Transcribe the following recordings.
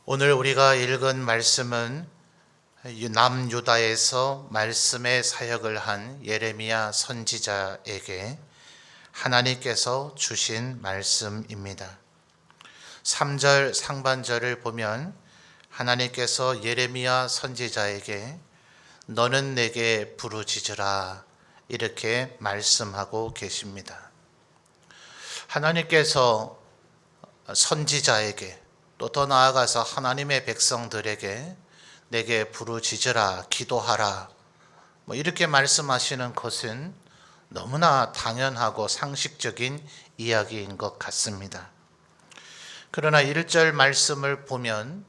오늘 우리가 읽은 말씀은 남유다에서 말씀의 사역을 한 예레미야 선지자에게 하나님께서 주신 말씀입니다. 3절 상반절을 보면 하나님께서 예레미야 선지자에게 너는 내게 부르짖으라 이렇게 말씀하고 계십니다. 하나님께서 선지자에게 또 더 나아가서 하나님의 백성들에게 내게 부르짖으라 기도하라 이렇게 말씀하시는 것은 너무나 당연하고 상식적인 이야기인 것 같습니다. 그러나 1절 말씀을 보면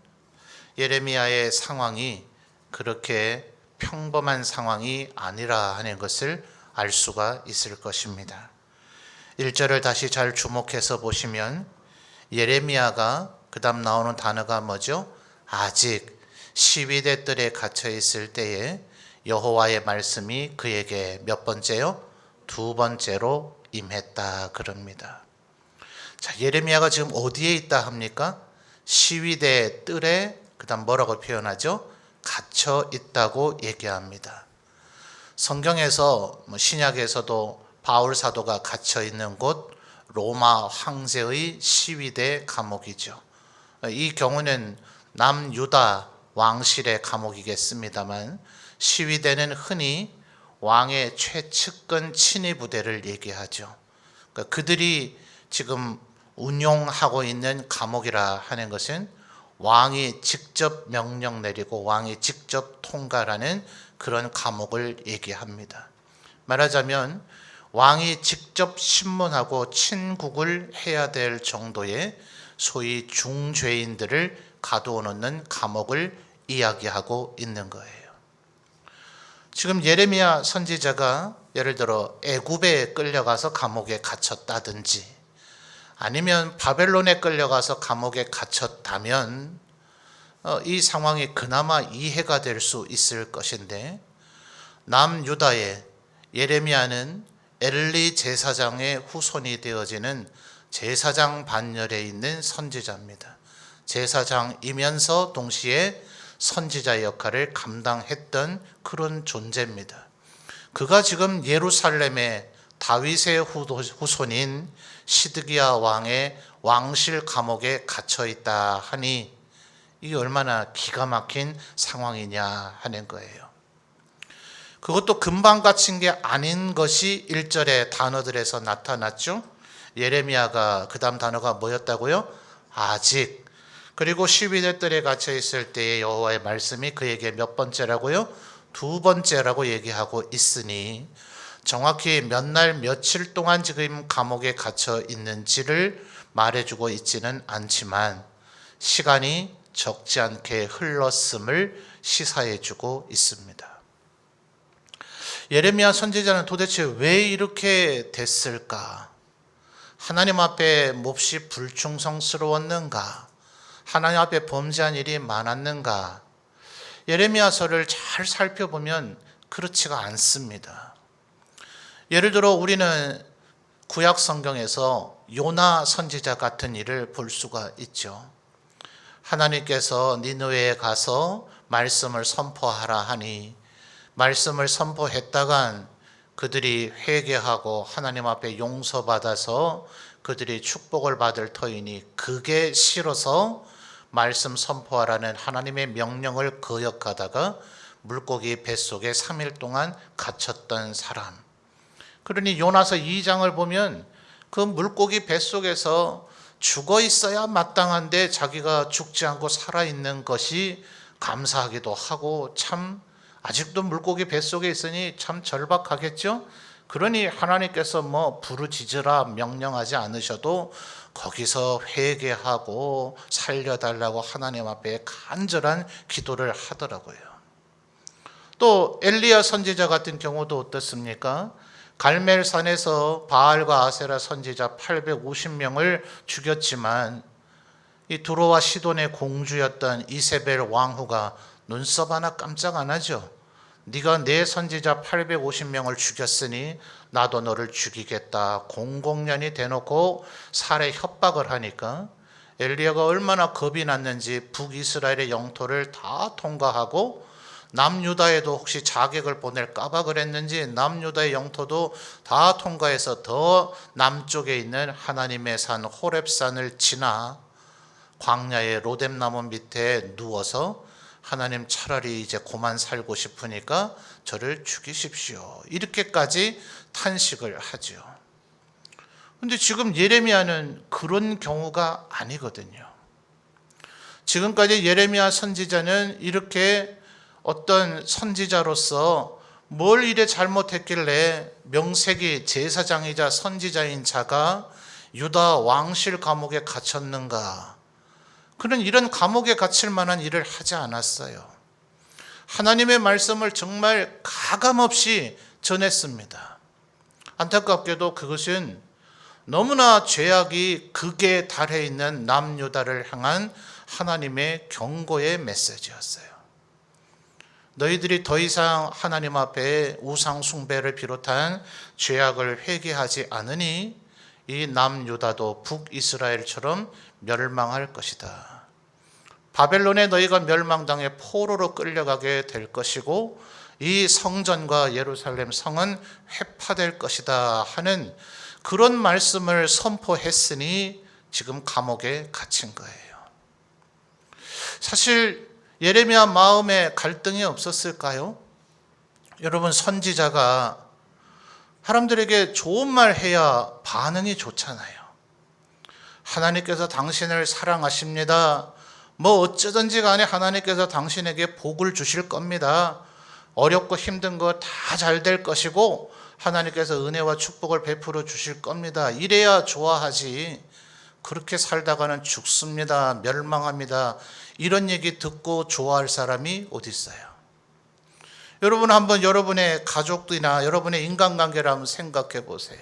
예레미야의 상황이 그렇게 평범한 상황이 아니라 하는 것을 알 수가 있을 것입니다. 1절을 다시 잘 주목해서 보시면 예레미야가 그 다음 나오는 단어가 뭐죠? 아직 시위대 뜰에 갇혀 있을 때에 여호와의 말씀이 그에게 몇 번째요? 두 번째로 임했다 그럽니다. 자, 예레미야가 지금 어디에 있다 합니까? 시위대 뜰에 그 다음 뭐라고 표현하죠? 갇혀 있다고 얘기합니다. 성경에서 신약에서도 바울 사도가 갇혀 있는 곳 로마 황제의 시위대 감옥이죠. 이 경우는 남유다 왕실의 감옥이겠습니다만 시위대는 흔히 왕의 최측근 친위 부대를 얘기하죠. 그러니까 그들이 지금 운용하고 있는 감옥이라 하는 것은 왕이 직접 명령 내리고 왕이 직접 통과하는 그런 감옥을 얘기합니다. 말하자면 왕이 직접 신문하고 친국을 해야 될 정도의 소위 중죄인들을 가두어 놓는 감옥을 이야기하고 있는 거예요. 지금 예레미야 선지자가 예를 들어 애굽에 끌려가서 감옥에 갇혔다든지 아니면 바벨론에 끌려가서 감옥에 갇혔다면 이 상황이 그나마 이해가 될 수 있을 것인데 남유다의 예레미야는 엘리 제사장의 후손이 되어지는 제사장 반열에 있는 선지자입니다. 제사장이면서 동시에 선지자 역할을 감당했던 그런 존재입니다. 그가 지금 예루살렘의 다윗의 후손인 시드기야 왕의 왕실 감옥에 갇혀 있다 하니 이게 얼마나 기가 막힌 상황이냐 하는 거예요. 그것도 금방 갇힌 게 아닌 것이 1절의 단어들에서 나타났죠. 예레미야가 그 다음 단어가 뭐였다고요? 아직. 그리고 시위대 뜰에 갇혀 있을 때의 여호와의 말씀이 그에게 몇 번째라고요? 두 번째라고 얘기하고 있으니 정확히 몇 날 며칠 동안 지금 감옥에 갇혀 있는지를 말해주고 있지는 않지만 시간이 적지 않게 흘렀음을 시사해주고 있습니다. 예레미야 선지자는 도대체 왜 이렇게 됐을까? 하나님 앞에 몹시 불충성스러웠는가? 하나님 앞에 범죄한 일이 많았는가? 예레미야서를 잘 살펴보면 그렇지가 않습니다. 예를 들어 우리는 구약 성경에서 요나 선지자 같은 일을 볼 수가 있죠. 하나님께서 니느웨에 가서 말씀을 선포하라 하니 말씀을 선포했다간 그들이 회개하고 하나님 앞에 용서받아서 그들이 축복을 받을 터이니 그게 싫어서 말씀 선포하라는 하나님의 명령을 거역하다가 물고기 뱃속에 3일 동안 갇혔던 사람. 그러니 요나서 2장을 보면 그 물고기 뱃속에서 죽어 있어야 마땅한데 자기가 죽지 않고 살아있는 것이 감사하기도 하고 참 아직도 물고기 뱃속에 있으니 참 절박하겠죠. 그러니 하나님께서 부르짖으라 명령하지 않으셔도 거기서 회개하고 살려달라고 하나님 앞에 간절한 기도를 하더라고요. 또 엘리야 선지자 같은 경우도 어떻습니까? 갈멜산에서 바알과 아세라 선지자 850명을 죽였지만 이 두로와 시돈의 공주였던 이세벨 왕후가 눈썹 하나 깜짝 안 하죠. 네가 내 선지자 850명을 죽였으니 나도 너를 죽이겠다. 공공연히 대놓고 살해 협박을 하니까 엘리야가 얼마나 겁이 났는지 북이스라엘의 영토를 다 통과하고 남유다에도 혹시 자객을 보낼까봐 그랬는지 남유다의 영토도 다 통과해서 더 남쪽에 있는 하나님의 산 호렙산을 지나 광야의 로뎀나무 밑에 누워서 하나님 차라리 이제 그만 살고 싶으니까 저를 죽이십시오. 이렇게까지 탄식을 하죠. 그런데 지금 예레미야는 그런 경우가 아니거든요. 지금까지 예레미야 선지자는 이렇게 어떤 선지자로서 뭘 이래 잘못했길래 명색이 제사장이자 선지자인 자가 유다 왕실 감옥에 갇혔는가? 그는 이런 감옥에 갇힐 만한 일을 하지 않았어요. 하나님의 말씀을 정말 가감없이 전했습니다. 안타깝게도 그것은 너무나 죄악이 극에 달해 있는 남유다를 향한 하나님의 경고의 메시지였어요. 너희들이 더 이상 하나님 앞에 우상 숭배를 비롯한 죄악을 회개하지 않으니 이 남유다도 북이스라엘처럼 멸망할 것이다. 바벨론에 너희가 멸망당해 포로로 끌려가게 될 것이고 이 성전과 예루살렘 성은 회파될 것이다 하는 그런 말씀을 선포했으니 지금 감옥에 갇힌 거예요. 사실 예레미야 마음에 갈등이 없었을까요? 여러분, 선지자가 사람들에게 좋은 말 해야 반응이 좋잖아요. 하나님께서 당신을 사랑하십니다. 뭐 어쩌든지 간에 하나님께서 당신에게 복을 주실 겁니다. 어렵고 힘든 거 다 잘 될 것이고 하나님께서 은혜와 축복을 베풀어 주실 겁니다. 이래야 좋아하지. 그렇게 살다가는 죽습니다. 멸망합니다. 이런 얘기 듣고 좋아할 사람이 어디 있어요? 여러분, 한번 여러분의 가족들이나 여러분의 인간관계를 한번 생각해 보세요.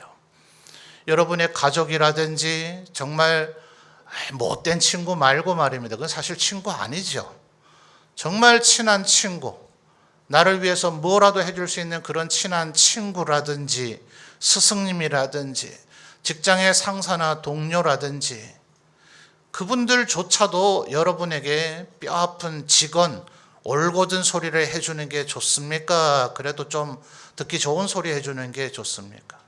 여러분의 가족이라든지 정말 못된 친구 말고 말입니다. 그건 사실 친구 아니죠. 정말 친한 친구, 나를 위해서 뭐라도 해줄 수 있는 그런 친한 친구라든지 스승님이라든지 직장의 상사나 동료라든지 그분들조차도 여러분에게 뼈아픈 직언, 올곧은 소리를 해주는 게 좋습니까? 그래도 좀 듣기 좋은 소리 해주는 게 좋습니까?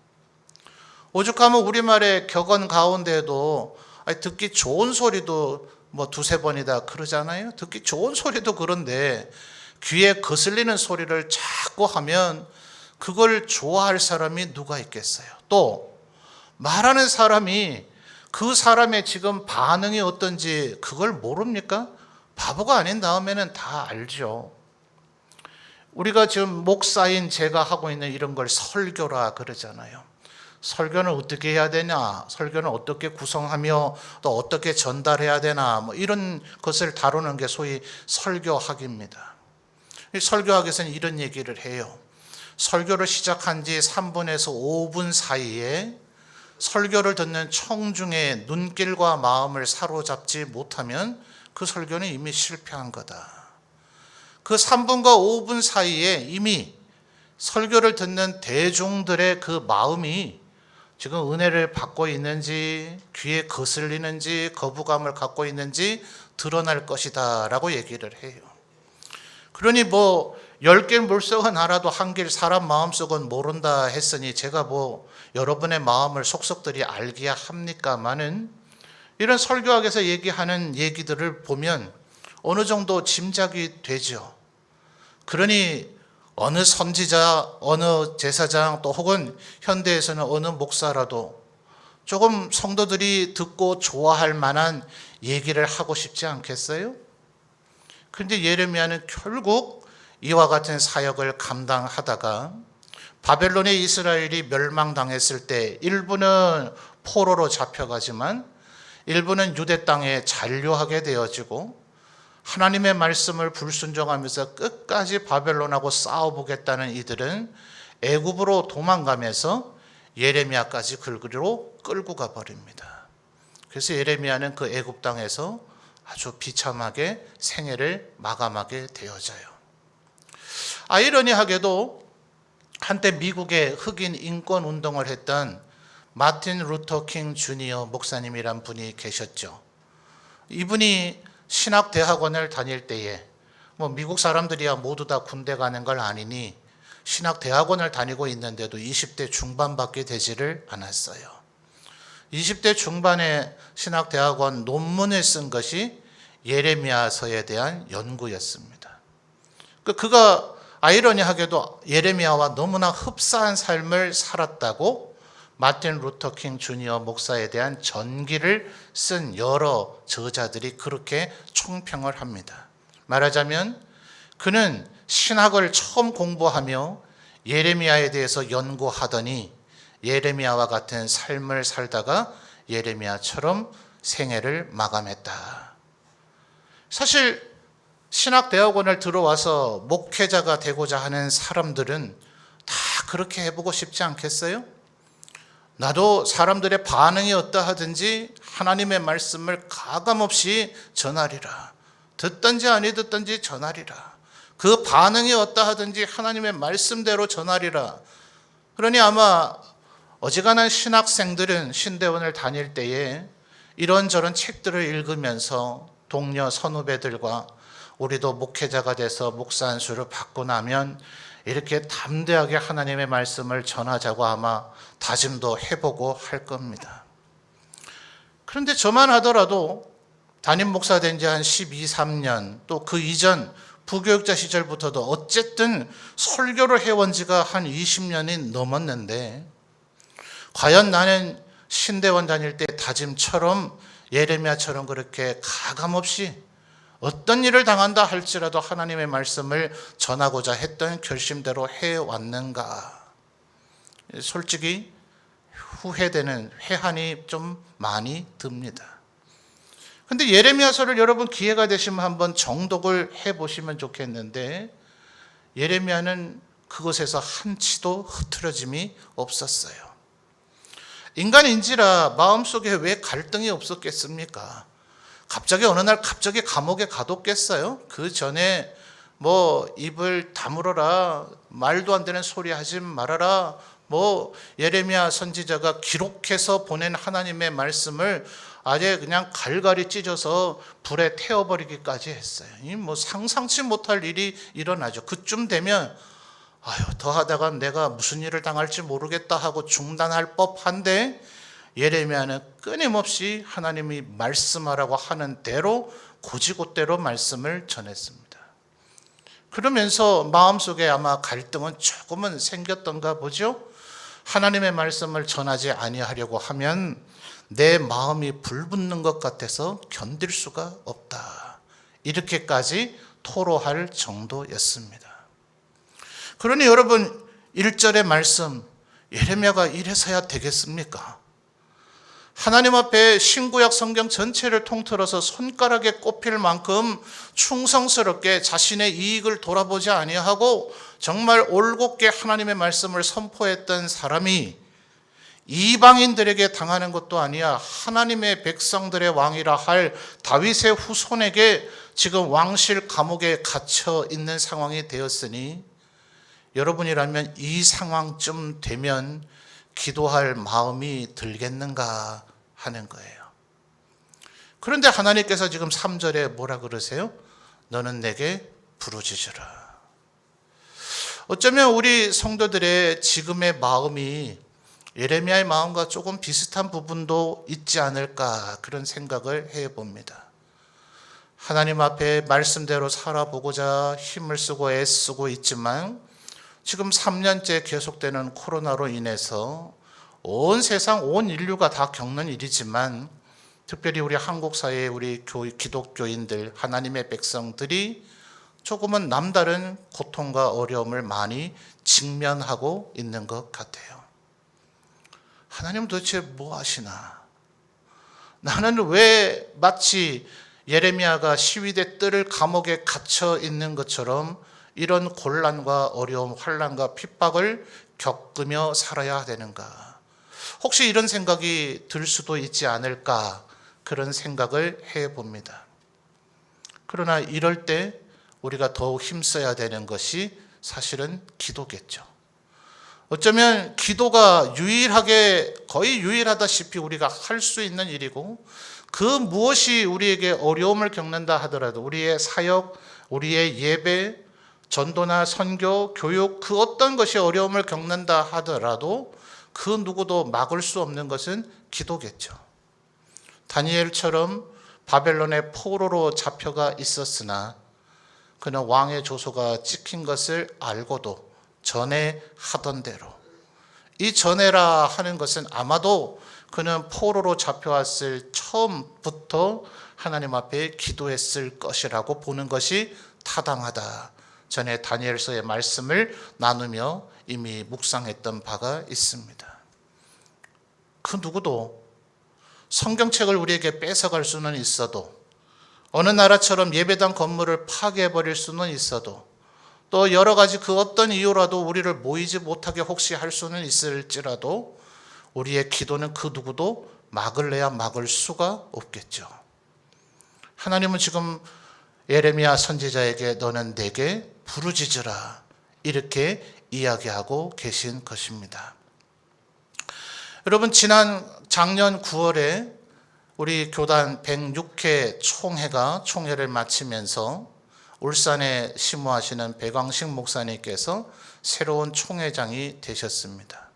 오죽하면 우리말의 격언 가운데에도 듣기 좋은 소리도 뭐 두세 번이다 그러잖아요. 듣기 좋은 소리도 그런데 귀에 거슬리는 소리를 자꾸 하면 그걸 좋아할 사람이 누가 있겠어요? 또 말하는 사람이 그 사람의 지금 반응이 어떤지 그걸 모릅니까? 바보가 아닌 다음에는 다 알죠. 우리가 지금 목사인 제가 하고 있는 이런 걸 설교라 그러잖아요. 설교는 어떻게 해야 되냐, 설교는 어떻게 구성하며 또 어떻게 전달해야 되나, 뭐 이런 것을 다루는 게 소위 설교학입니다. 이 설교학에서는 이런 얘기를 해요. 설교를 시작한 지 3분에서 5분 사이에 설교를 듣는 청중의 눈길과 마음을 사로잡지 못하면 그 설교는 이미 실패한 거다. 그 3분과 5분 사이에 이미 설교를 듣는 대중들의 그 마음이 지금 은혜를 받고 있는지 귀에 거슬리는지 거부감을 갖고 있는지 드러날 것이다 라고 얘기를 해요. 그러니 뭐 10개 물속은 알아도 한 길 사람 마음속은 모른다 했으니 제가 뭐 여러분의 마음을 속속들이 알기야 합니까마는 이런 설교학에서 얘기하는 얘기들을 보면 어느 정도 짐작이 되죠. 그러니 어느 선지자, 어느 제사장 또 혹은 현대에서는 어느 목사라도 조금 성도들이 듣고 좋아할 만한 얘기를 하고 싶지 않겠어요? 그런데 예레미야는 결국 이와 같은 사역을 감당하다가 바벨론의 이스라엘이 멸망당했을 때 일부는 포로로 잡혀가지만 일부는 유대 땅에 잔류하게 되어지고 하나님의 말씀을 불순종하면서 끝까지 바벨론하고 싸워보겠다는 이들은 애굽으로 도망가면서 예레미야까지 긁으로 끌고 가버립니다. 그래서 예레미야는 그 애굽 땅에서 아주 비참하게 생애를 마감하게 되어져요. 아이러니하게도 한때 미국의 흑인 인권 운동을 했던 마틴 루터 킹 주니어 목사님이란 분이 계셨죠. 이분이 신학대학원을 다닐 때에 뭐 미국 사람들이야 모두 다 군대 가는 걸 아니니 신학대학원을 다니고 있는데도 20대 중반밖에 되지를 않았어요. 20대 중반에 신학대학원 논문을 쓴 것이 예레미야서에 대한 연구였습니다. 그가 아이러니하게도 예레미야와 너무나 흡사한 삶을 살았다고 마틴 루터 킹 주니어 목사에 대한 전기를 쓴 여러 저자들이 그렇게 총평을 합니다. 말하자면 그는 신학을 처음 공부하며 예레미야에 대해서 연구하더니 예레미야와 같은 삶을 살다가 예레미야처럼 생애를 마감했다. 사실 신학대학원을 들어와서 목회자가 되고자 하는 사람들은 다 그렇게 해보고 싶지 않겠어요? 나도 사람들의 반응이 어떠하든지 하나님의 말씀을 가감없이 전하리라. 듣든지 아니 듣든지 전하리라. 그 반응이 어떠하든지 하나님의 말씀대로 전하리라. 그러니 아마 어지간한 신학생들은 신대원을 다닐 때에 이런저런 책들을 읽으면서 동료 선후배들과 우리도 목회자가 돼서 목사 안수를 받고 나면 이렇게 담대하게 하나님의 말씀을 전하자고 아마 다짐도 해보고 할 겁니다. 그런데 저만 하더라도 담임 목사 된 지 한 12, 13년 또 그 이전 부교육자 시절부터도 어쨌든 설교를 해온 지가 한 20년이 넘었는데 과연 나는 신대원 다닐 때 다짐처럼 예레미야처럼 그렇게 가감없이 어떤 일을 당한다 할지라도 하나님의 말씀을 전하고자 했던 결심대로 해왔는가? 솔직히 후회되는 회한이 좀 많이 듭니다. 근데 예레미야서를 여러분 기회가 되시면 한번 정독을 해보시면 좋겠는데 예레미야는 그것에서 한치도 흐트러짐이 없었어요. 인간인지라 마음속에 왜 갈등이 없었겠습니까? 갑자기 어느 날 갑자기 감옥에 가뒀겠어요? 그 전에 뭐 입을 다물어라, 말도 안 되는 소리 하지 말아라, 뭐 예레미야 선지자가 기록해서 보낸 하나님의 말씀을 아예 그냥 갈갈이 찢어서 불에 태워버리기까지 했어요. 뭐 상상치 못할 일이 일어나죠. 그쯤 되면 더 하다가 내가 무슨 일을 당할지 모르겠다 하고 중단할 법한데 예레미야는 끊임없이 하나님이 말씀하라고 하는 대로 곧이곧대로 말씀을 전했습니다. 그러면서 마음속에 아마 갈등은 조금은 생겼던가 보죠. 하나님의 말씀을 전하지 아니하려고 하면 내 마음이 불붙는 것 같아서 견딜 수가 없다. 이렇게까지 토로할 정도였습니다. 그러니 여러분 1절의 말씀 예레미야가 이래서야 되겠습니까? 하나님 앞에 신구약 성경 전체를 통틀어서 손가락에 꼽힐 만큼 충성스럽게 자신의 이익을 돌아보지 아니하고 정말 올곧게 하나님의 말씀을 선포했던 사람이 이방인들에게 당하는 것도 아니야 하나님의 백성들의 왕이라 할 다윗의 후손에게 지금 왕실 감옥에 갇혀 있는 상황이 되었으니 여러분이라면 이 상황쯤 되면 기도할 마음이 들겠는가 하는 거예요. 그런데 하나님께서 지금 3절에 뭐라 그러세요? 너는 내게 부르짖으라. 어쩌면 우리 성도들의 지금의 마음이 예레미야의 마음과 조금 비슷한 부분도 있지 않을까 그런 생각을 해봅니다. 하나님 앞에 말씀대로 살아보고자 힘을 쓰고 애쓰고 있지만 지금 3년째 계속되는 코로나로 인해서 온 세상, 온 인류가 다 겪는 일이지만 특별히 우리 한국 사회의 우리 기독교인들, 하나님의 백성들이 조금은 남다른 고통과 어려움을 많이 직면하고 있는 것 같아요. 하나님은 도대체 뭐 하시나? 나는 왜 마치 예레미야가 시위대 뜰을 감옥에 갇혀 있는 것처럼 이런 곤란과 어려움, 환난과 핍박을 겪으며 살아야 되는가? 혹시 이런 생각이 들 수도 있지 않을까? 그런 생각을 해봅니다. 그러나 이럴 때 우리가 더욱 힘써야 되는 것이 사실은 기도겠죠. 어쩌면 기도가 거의 유일하다시피 우리가 할 수 있는 일이고, 그 무엇이 우리에게 어려움을 겪는다 하더라도 우리의 사역, 우리의 예배, 전도나 선교, 교육, 그 어떤 것이 어려움을 겪는다 하더라도 그 누구도 막을 수 없는 것은 기도겠죠. 다니엘처럼 바벨론의 포로로 잡혀가 있었으나 그는 왕의 조소가 찍힌 것을 알고도 전해하던 대로, 이 전해라 하는 것은 아마도 그는 포로로 잡혀왔을 처음부터 하나님 앞에 기도했을 것이라고 보는 것이 타당하다. 전에 다니엘서의 말씀을 나누며 이미 묵상했던 바가 있습니다. 그 누구도 성경책을 우리에게 뺏어갈 수는 있어도, 어느 나라처럼 예배당 건물을 파괴해버릴 수는 있어도, 또 여러 가지 그 어떤 이유라도 우리를 모이지 못하게 혹시 할 수는 있을지라도 우리의 기도는 그 누구도 막을래야 막을 수가 없겠죠. 하나님은 지금 예레미야 선지자에게 너는 내게 부르짖으라 이렇게 이야기하고 계신 것입니다. 여러분, 작년 9월에 우리 교단 106회 총회를 마치면서 울산에 심호하시는 백왕식 목사님께서 새로운 총회장이 되셨습니다.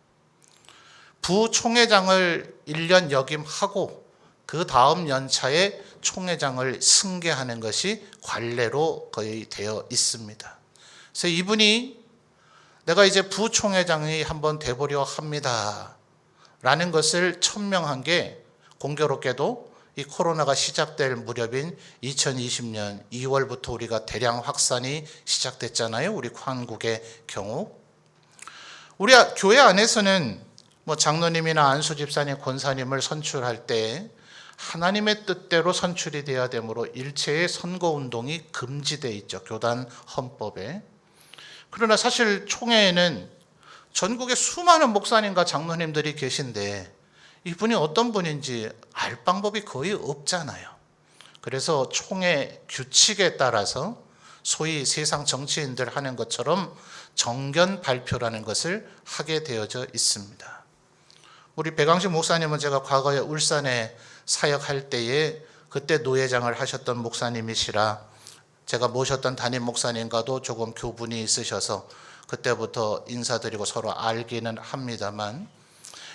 부총회장을 1년 역임하고 그 다음 연차에 총회장을 승계하는 것이 관례로 거의 되어 있습니다. 그래서 이분이 내가 이제 부총회장이 한번 돼보려 합니다 라는 것을 천명한 게 공교롭게도 이 코로나가 시작될 무렵인 2020년 2월부터 우리가 대량 확산이 시작됐잖아요. 우리 한국의 경우. 우리 교회 안에서는 장로님이나 안수 집사님, 권사님을 선출할 때 하나님의 뜻대로 선출이 되어야 되므로 일체의 선거운동이 금지되어 있죠. 교단 헌법에. 그러나 사실 총회에는 전국에 수많은 목사님과 장로님들이 계신데 이분이 어떤 분인지 알 방법이 거의 없잖아요. 그래서 총회 규칙에 따라서 소위 세상 정치인들 하는 것처럼 정견 발표라는 것을 하게 되어져 있습니다. 우리 백왕식 목사님은 제가 과거에 울산에 사역할 때에 그때 노회장을 하셨던 목사님이시라 제가 모셨던 담임 목사님과도 조금 교분이 있으셔서 그때부터 인사드리고 서로 알기는 합니다만,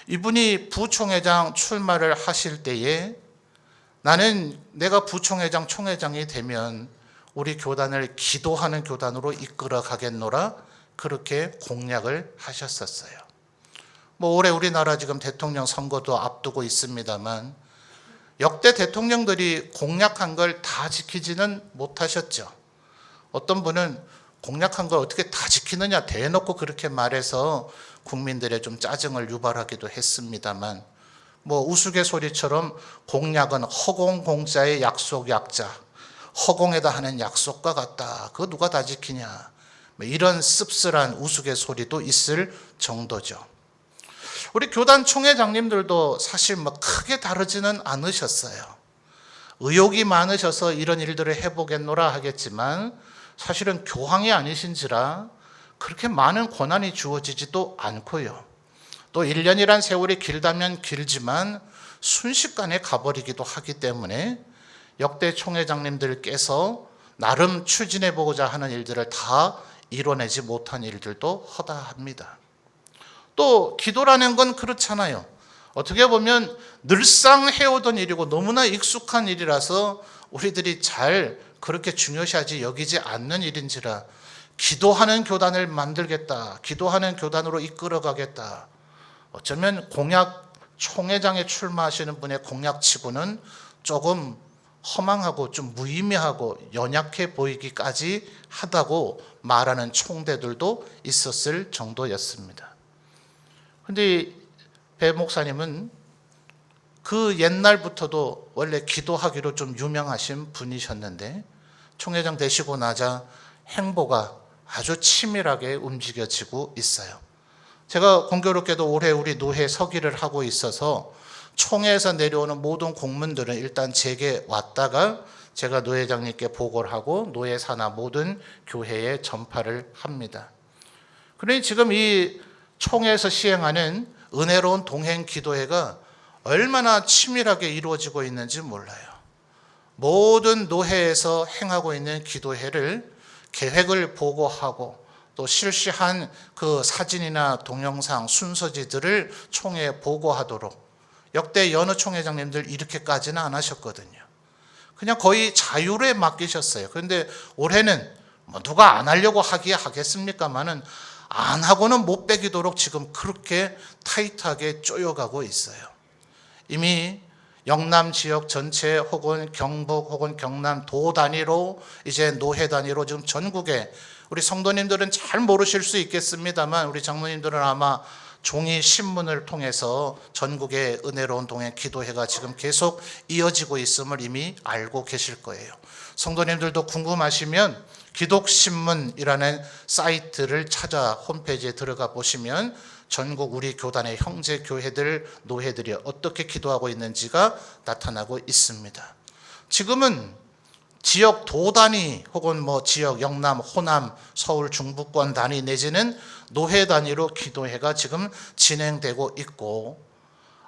이분이 부총회장 출마를 하실 때에 나는 내가 부총회장, 총회장이 되면 우리 교단을 기도하는 교단으로 이끌어 가겠노라 그렇게 공약을 하셨었어요. 올해 우리나라 지금 대통령 선거도 앞두고 있습니다만 역대 대통령들이 공약한 걸 다 지키지는 못하셨죠. 어떤 분은 공약한 걸 어떻게 다 지키느냐 대놓고 그렇게 말해서 국민들의 좀 짜증을 유발하기도 했습니다만, 우스갯소리처럼 공약은 허공공자의 약속 약자, 허공에다 하는 약속과 같다. 그거 누가 다 지키냐. 이런 씁쓸한 우스갯소리도 있을 정도죠. 우리 교단 총회장님들도 사실 크게 다르지는 않으셨어요. 의욕이 많으셔서 이런 일들을 해보겠노라 하겠지만 사실은 교황이 아니신지라 그렇게 많은 권한이 주어지지도 않고요. 또 1년이란 세월이 길다면 길지만 순식간에 가버리기도 하기 때문에 역대 총회장님들께서 나름 추진해보고자 하는 일들을 다 이뤄내지 못한 일들도 허다합니다. 또 기도라는 건 그렇잖아요. 어떻게 보면 늘상 해오던 일이고 너무나 익숙한 일이라서 우리들이 잘 그렇게 중요시하지 여기지 않는 일인지라 기도하는 교단을 만들겠다, 기도하는 교단으로 이끌어가겠다. 어쩌면 총회장에 출마하시는 분의 공약치고는 조금 허망하고 좀 무의미하고 연약해 보이기까지 하다고 말하는 총대들도 있었을 정도였습니다. 그런데 배 목사님은 그 옛날부터도 원래 기도하기로 좀 유명하신 분이셨는데 총회장 되시고 나자 행보가 아주 치밀하게 움직여지고 있어요. 제가 공교롭게도 올해 우리 노회 서기를 하고 있어서 총회에서 내려오는 모든 공문들은 일단 제게 왔다가 제가 노회장님께 보고를 하고 노회 산하 모든 교회에 전파를 합니다. 그러니 지금 이 총회에서 시행하는 은혜로운 동행 기도회가 얼마나 치밀하게 이루어지고 있는지 몰라요. 모든 노회에서 행하고 있는 기도회를 계획을 보고하고 또 실시한 그 사진이나 동영상 순서지들을 총회에 보고하도록, 역대 여느 총회장님들 이렇게까지는 안 하셨거든요. 그냥 거의 자유에 맡기셨어요. 그런데 올해는 누가 안 하려고 하기야 하겠습니까마는 안 하고는 못 빼기도록 지금 그렇게 타이트하게 쪼여가고 있어요. 이미 영남 지역 전체 혹은 경북 혹은 경남 도 단위로 이제 노회 단위로 지금 전국에, 우리 성도님들은 잘 모르실 수 있겠습니다만 우리 장로님들은 아마 종이 신문을 통해서 전국의 은혜로운 동행 기도회가 지금 계속 이어지고 있음을 이미 알고 계실 거예요. 성도님들도 궁금하시면 기독신문이라는 사이트를 찾아 홈페이지에 들어가 보시면 전국 우리 교단의 형제 교회들, 노회들이 어떻게 기도하고 있는지가 나타나고 있습니다. 지금은 지역 도 단위 혹은 지역 영남, 호남, 서울, 중부권 단위 내지는 노회 단위로 기도회가 지금 진행되고 있고,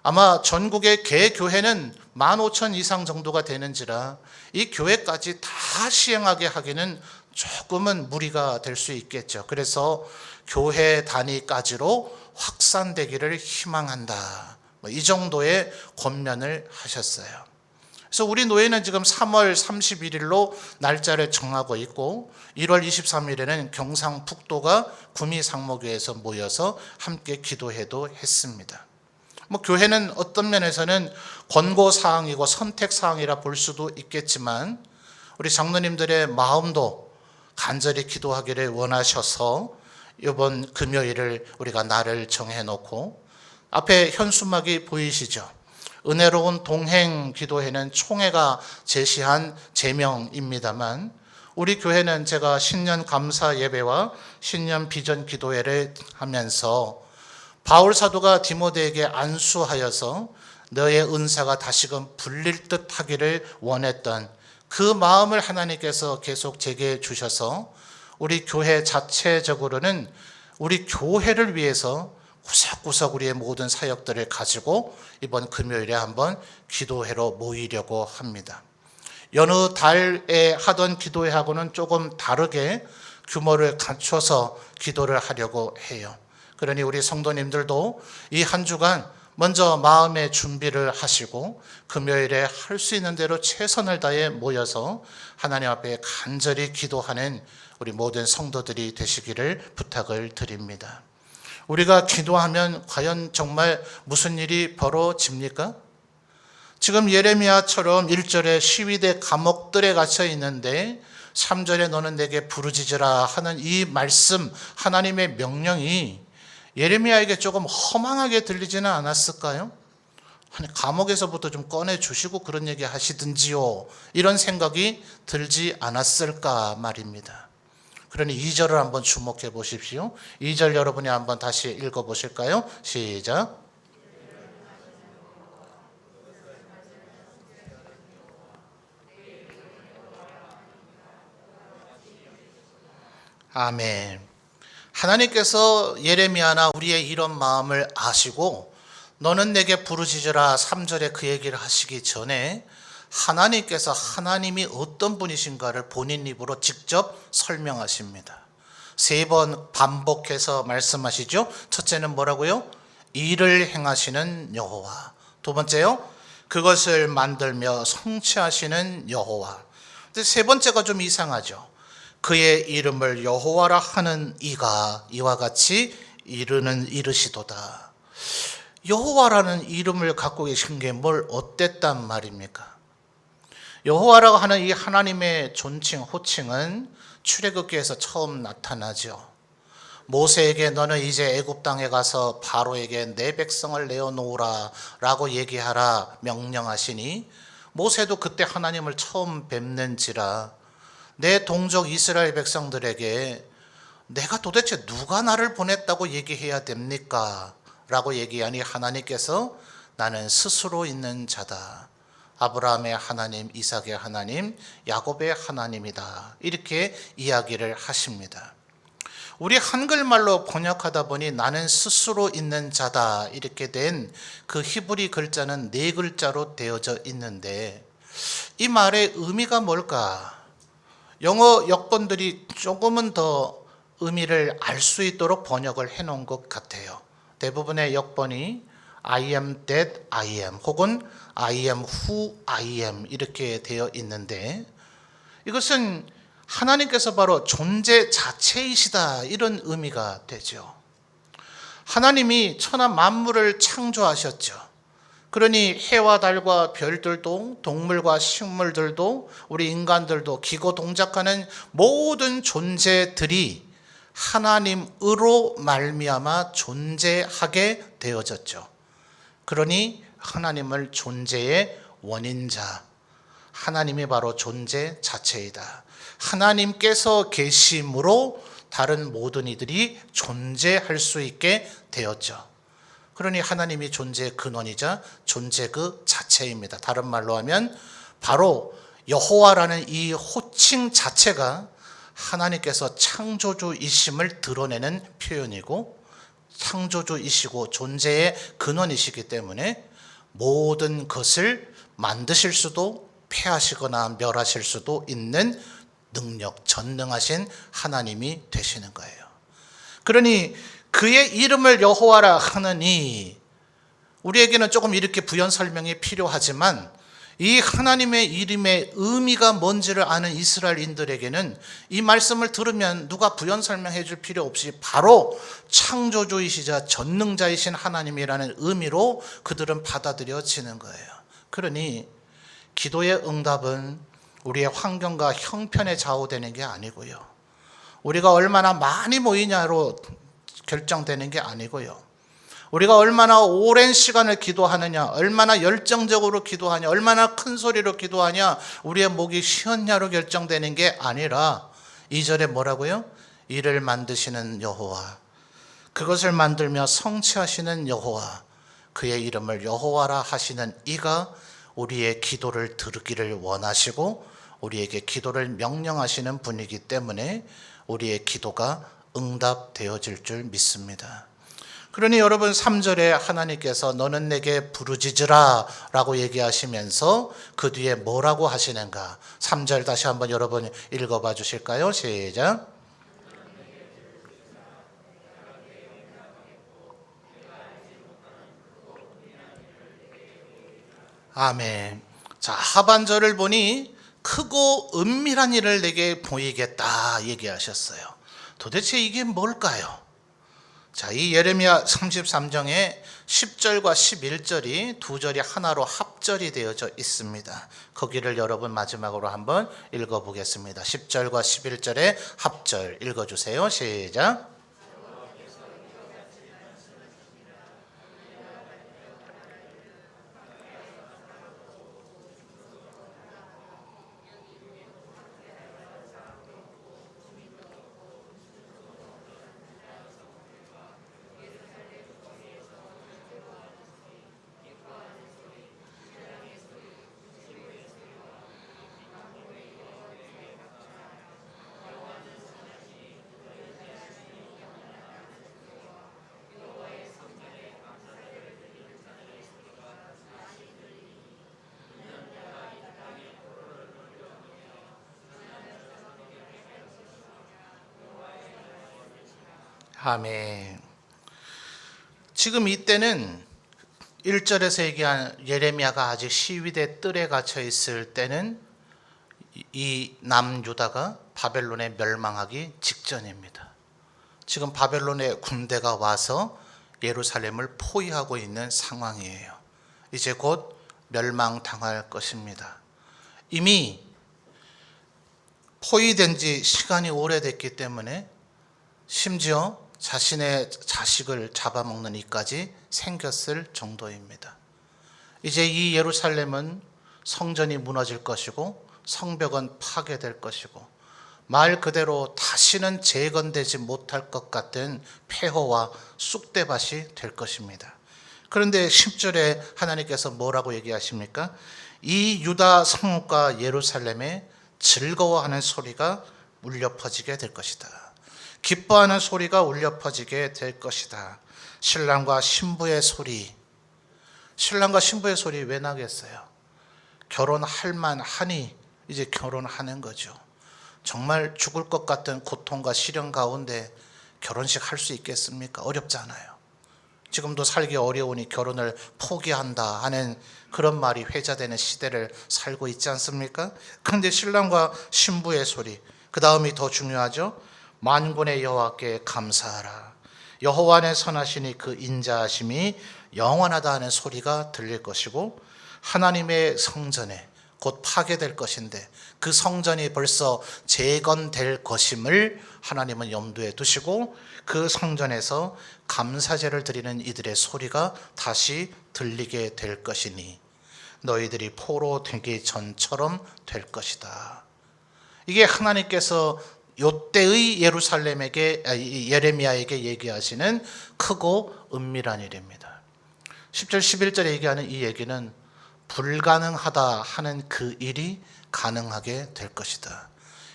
아마 전국의 개교회는 15,000 이상 정도가 되는지라 이 교회까지 다 시행하게 하기는 조금은 무리가 될 수 있겠죠. 그래서 교회 단위까지로 확산되기를 희망한다, 이 정도의 권면을 하셨어요. 그래서 우리 노회는 지금 3월 31일로 날짜를 정하고 있고 1월 23일에는 경상북도가 구미상목교회에서 모여서 함께 기도회도 했습니다. 교회는 어떤 면에서는 권고사항이고 선택사항이라 볼 수도 있겠지만 우리 장로님들의 마음도 간절히 기도하기를 원하셔서 이번 금요일을 우리가 날을 정해놓고, 앞에 현수막이 보이시죠? 은혜로운 동행 기도회는 총회가 제시한 제명입니다만 우리 교회는 제가 신년 감사 예배와 신년 비전 기도회를 하면서 바울 사도가 디모데에게 안수하여서 너의 은사가 다시금 불릴 듯 하기를 원했던 그 마음을 하나님께서 계속 제게 주셔서 우리 교회 자체적으로는 우리 교회를 위해서 구석구석 우리의 모든 사역들을 가지고 이번 금요일에 한번 기도회로 모이려고 합니다. 여느 달에 하던 기도회하고는 조금 다르게 규모를 갖춰서 기도를 하려고 해요. 그러니 우리 성도님들도 이 한 주간 먼저 마음의 준비를 하시고 금요일에 할 수 있는 대로 최선을 다해 모여서 하나님 앞에 간절히 기도하는 우리 모든 성도들이 되시기를 부탁을 드립니다. 우리가 기도하면 과연 정말 무슨 일이 벌어집니까? 지금 예레미야처럼 1절에 시위대 감옥들에 갇혀 있는데 3절에 너는 내게 부르짖으라 하는 이 말씀, 하나님의 명령이 예레미야에게 조금 허망하게 들리지는 않았을까요? 아니, 감옥에서부터 좀 꺼내주시고 그런 얘기 하시든지요, 이런 생각이 들지 않았을까 말입니다. 그러니 2절을 한번 주목해 보십시오. 2절 여러분이 한번 다시 읽어 보실까요? 시작. 아멘. 하나님께서 예레미야나 우리의 이런 마음을 아시고 너는 내게 부르짖으라 3절에 그 얘기를 하시기 전에 하나님께서 하나님이 어떤 분이신가를 본인 입으로 직접 설명하십니다. 3번 반복해서 말씀하시죠. 첫째는 뭐라고요? 일을 행하시는 여호와. 두 번째요, 그것을 만들며 성취하시는 여호와. 근데 세 번째가 좀 이상하죠. 그의 이름을 여호와라 하는 이가 이와 같이 이르시도다. 여호와라는 이름을 갖고 계신 게 뭘 어땠단 말입니까? 여호와라고 하는 이 하나님의 존칭, 호칭은 출애굽기에서 처음 나타나죠. 모세에게 너는 이제 애굽 땅에 가서 바로에게 내 백성을 내어놓으라 라고 얘기하라 명령하시니 모세도 그때 하나님을 처음 뵙는지라 내 동족 이스라엘 백성들에게 내가 도대체 누가 나를 보냈다고 얘기해야 됩니까? 라고 얘기하니 하나님께서 나는 스스로 있는 자다. 아브라함의 하나님, 이삭의 하나님, 야곱의 하나님이다. 이렇게 이야기를 하십니다. 우리 한글말로 번역하다 보니 나는 스스로 있는 자다 이렇게 된 그 히브리 글자는 4글자로 되어져 있는데 이 말의 의미가 뭘까? 영어 역본들이 조금은 더 의미를 알 수 있도록 번역을 해놓은 것 같아요. 대부분의 역본이 I am that I am 혹은 I am who I am 이렇게 되어 있는데 이것은 하나님께서 바로 존재 자체이시다 이런 의미가 되죠. 하나님이 천하 만물을 창조하셨죠. 그러니 해와 달과 별들도 동물과 식물들도 우리 인간들도 기고 동작하는 모든 존재들이 하나님으로 말미암아 존재하게 되어졌죠. 그러니 하나님을 존재의 원인자, 하나님이 바로 존재 자체이다. 하나님께서 계심으로 다른 모든 이들이 존재할 수 있게 되었죠. 그러니 하나님이 존재의 근원이자 존재 그 자체입니다. 다른 말로 하면 바로 여호와라는 이 호칭 자체가 하나님께서 창조주이심을 드러내는 표현이고 창조주이시고 존재의 근원이시기 때문에 모든 것을 만드실 수도 폐하시거나 멸하실 수도 있는 능력, 전능하신 하나님이 되시는 거예요. 그러니 그의 이름을 여호와라 하느니 우리에게는 조금 이렇게 부연 설명이 필요하지만 이 하나님의 이름의 의미가 뭔지를 아는 이스라엘인들에게는 이 말씀을 들으면 누가 부연 설명해 줄 필요 없이 바로 창조주이시자 전능자이신 하나님이라는 의미로 그들은 받아들여지는 거예요. 그러니 기도의 응답은 우리의 환경과 형편에 좌우되는 게 아니고요. 우리가 얼마나 많이 모이냐로 결정되는 게 아니고요. 우리가 얼마나 오랜 시간을 기도하느냐, 얼마나 열정적으로 기도하냐, 얼마나 큰 소리로 기도하냐, 우리의 목이 쉬었냐로 결정되는 게 아니라 2절에 뭐라고요? 이를 만드시는 여호와, 그것을 만들며 성취하시는 여호와, 그의 이름을 여호와라 하시는 이가 우리의 기도를 들으기를 원하시고 우리에게 기도를 명령하시는 분이기 때문에 우리의 기도가 응답되어질 줄 믿습니다. 그러니 여러분 3절에 하나님께서 너는 내게 부르짖으라 라고 얘기하시면서 그 뒤에 뭐라고 하시는가? 3절 다시 한번 여러분 읽어봐 주실까요? 시작. 아멘. 자, 하반절을 보니 크고 은밀한 일을 내게 보이겠다 얘기하셨어요. 도대체 이게 뭘까요? 자, 이 예레미야 33장에 10절과 11절이 두 절이 하나로 합절이 되어져 있습니다. 거기를 여러분 마지막으로 한번 읽어보겠습니다. 10절과 11절의 합절 읽어주세요. 시작. 아멘. 지금 이때는 1절에서 얘기한 예레미야가 아직 시위대 뜰에 갇혀 있을 때는 이 남유다가 바벨론에 멸망하기 직전입니다. 지금 바벨론의 군대가 와서 예루살렘을 포위하고 있는 상황이에요. 이제 곧 멸망당할 것입니다. 이미 포위된 지 시간이 오래됐기 때문에 심지어 자신의 자식을 잡아먹는 일까지 생겼을 정도입니다. 이제 이 예루살렘은 성전이 무너질 것이고 성벽은 파괴될 것이고 말 그대로 다시는 재건되지 못할 것 같은 폐허와 쑥대밭이 될 것입니다. 그런데 10절에 하나님께서 뭐라고 얘기하십니까? 이 유다 성읍과 예루살렘에 즐거워하는 소리가 울려 퍼지게 될 것이다. 기뻐하는 소리가 울려 퍼지게 될 것이다. 신랑과 신부의 소리. 신랑과 신부의 소리 왜 나겠어요? 결혼할 만하니 이제 결혼하는 거죠. 정말 죽을 것 같은 고통과 시련 가운데 결혼식 할 수 있겠습니까? 어렵잖아요. 지금도 살기 어려우니 결혼을 포기한다 하는 그런 말이 회자되는 시대를 살고 있지 않습니까? 그런데 신랑과 신부의 소리, 그 다음이 더 중요하죠. 만군의 여호와께 감사하라. 여호와는 선하시니 그 인자하심이 영원하다 하는 소리가 들릴 것이고, 하나님의 성전에 곧 파괴될 것인데 그 성전이 벌써 재건될 것임을 하나님은 염두에 두시고, 그 성전에서 감사제를 드리는 이들의 소리가 다시 들리게 될 것이니 너희들이 포로 되기 전처럼 될 것이다. 이게 하나님께서 요때의 예레미야에게 얘기하시는 크고 은밀한 일입니다. 10절 11절에 얘기하는 이 얘기는 불가능하다 하는 그 일이 가능하게 될 것이다.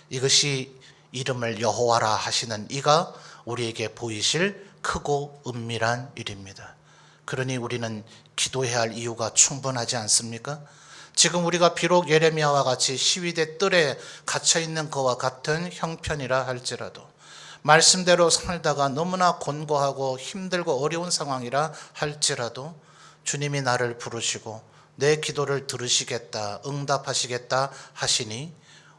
이것이 이름을 여호와라 하시는 이가 우리에게 보이실 크고 은밀한 일입니다. 그러니 우리는 기도해야 할 이유가 충분하지 않습니까? 지금 우리가 비록 예레미야와 같이 시위대 뜰에 갇혀있는 것과 같은 형편이라 할지라도, 말씀대로 살다가 너무나 곤고하고 힘들고 어려운 상황이라 할지라도 주님이 나를 부르시고 내 기도를 들으시겠다, 응답하시겠다 하시니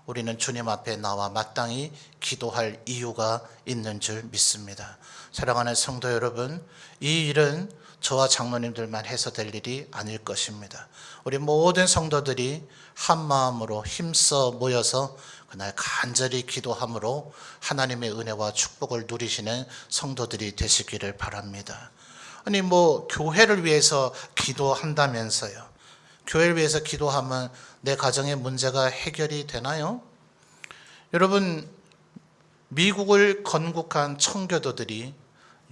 우리는 주님 앞에 나와 마땅히 기도할 이유가 있는 줄 믿습니다. 사랑하는 성도 여러분, 이 일은 저와 장로님들만 해서 될 일이 아닐 것입니다. 우리 모든 성도들이 한 마음으로 힘써 모여서 그날 간절히 기도함으로 하나님의 은혜와 축복을 누리시는 성도들이 되시기를 바랍니다. 아니 교회를 위해서 기도한다면서요. 교회를 위해서 기도하면 내 가정의 문제가 해결이 되나요? 여러분, 미국을 건국한 청교도들이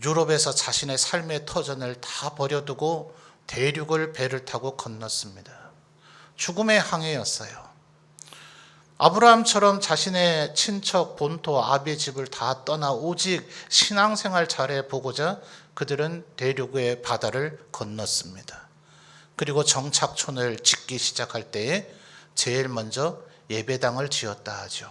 유럽에서 자신의 삶의 터전을 다 버려두고 대륙을 배를 타고 건넜습니다. 죽음의 항해였어요. 아브라함처럼 자신의 친척 본토 아비의 집을 다 떠나 오직 신앙생활 잘해보고자 그들은 대륙의 바다를 건넜습니다. 그리고 정착촌을 짓기 시작할 때에 제일 먼저 예배당을 지었다 하죠.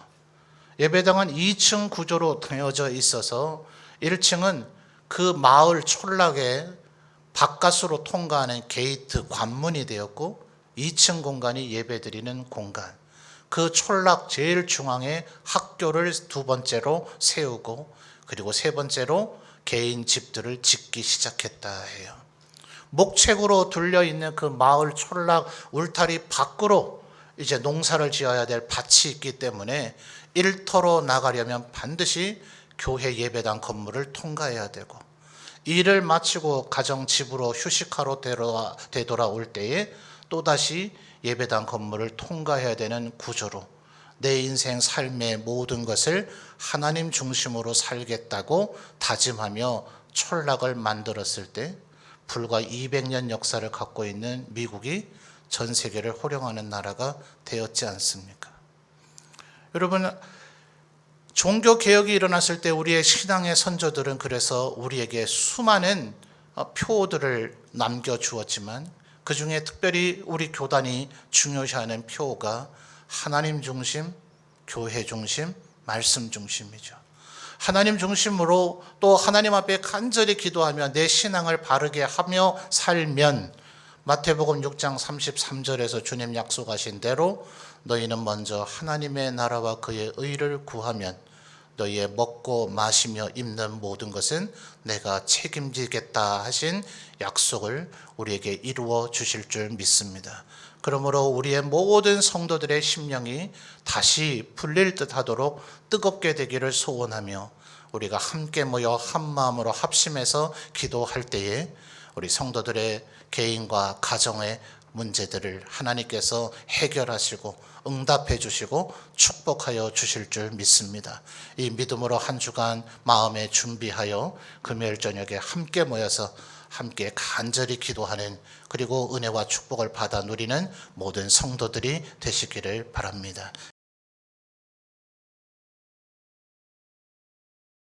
예배당은 2층 구조로 되어져 있어서 1층은 그 마을 촌락의 바깥으로 통과하는 게이트, 관문이 되었고, 2층 공간이 예배드리는 공간, 그 촌락 제일 중앙에 학교를 두 번째로 세우고, 그리고 세 번째로 개인 집들을 짓기 시작했다 해요. 목책으로 둘려있는 그 마을 촌락 울타리 밖으로 이제 농사를 지어야 될 밭이 있기 때문에 일터로 나가려면 반드시 교회 예배당 건물을 통과해야 되고, 일을 마치고 가정 집으로 휴식하러 되돌아올 때에 또다시 예배당 건물을 통과해야 되는 구조로 내 인생 삶의 모든 것을 하나님 중심으로 살겠다고 다짐하며 촌락을 만들었을 때 불과 200년 역사를 갖고 있는 미국이 전 세계를 호령하는 나라가 되었지 않습니까? 여러분, 종교개혁이 일어났을 때 우리의 신앙의 선조들은 그래서 우리에게 수많은 표들을 남겨주었지만 그 중에 특별히 우리 교단이 중요시하는 표가 하나님 중심, 교회 중심, 말씀 중심이죠. 하나님 중심으로 또 하나님 앞에 간절히 기도하며 내 신앙을 바르게 하며 살면 마태복음 6장 33절에서 주님 약속하신 대로 너희는 먼저 하나님의 나라와 그의 의를 구하면 너희의 먹고 마시며 입는 모든 것은 내가 책임지겠다 하신 약속을 우리에게 이루어 주실 줄 믿습니다. 그러므로 우리의 모든 성도들의 심령이 다시 풀릴 듯하도록 뜨겁게 되기를 소원하며 우리가 함께 모여 한 마음으로 합심해서 기도할 때에 우리 성도들의 개인과 가정의 문제들을 하나님께서 해결하시고 응답해 주시고 축복하여 주실 줄 믿습니다. 이 믿음으로 한 주간 마음에 준비하여 금요일 저녁에 함께 모여서 함께 간절히 기도하는, 그리고 은혜와 축복을 받아 누리는 모든 성도들이 되시기를 바랍니다.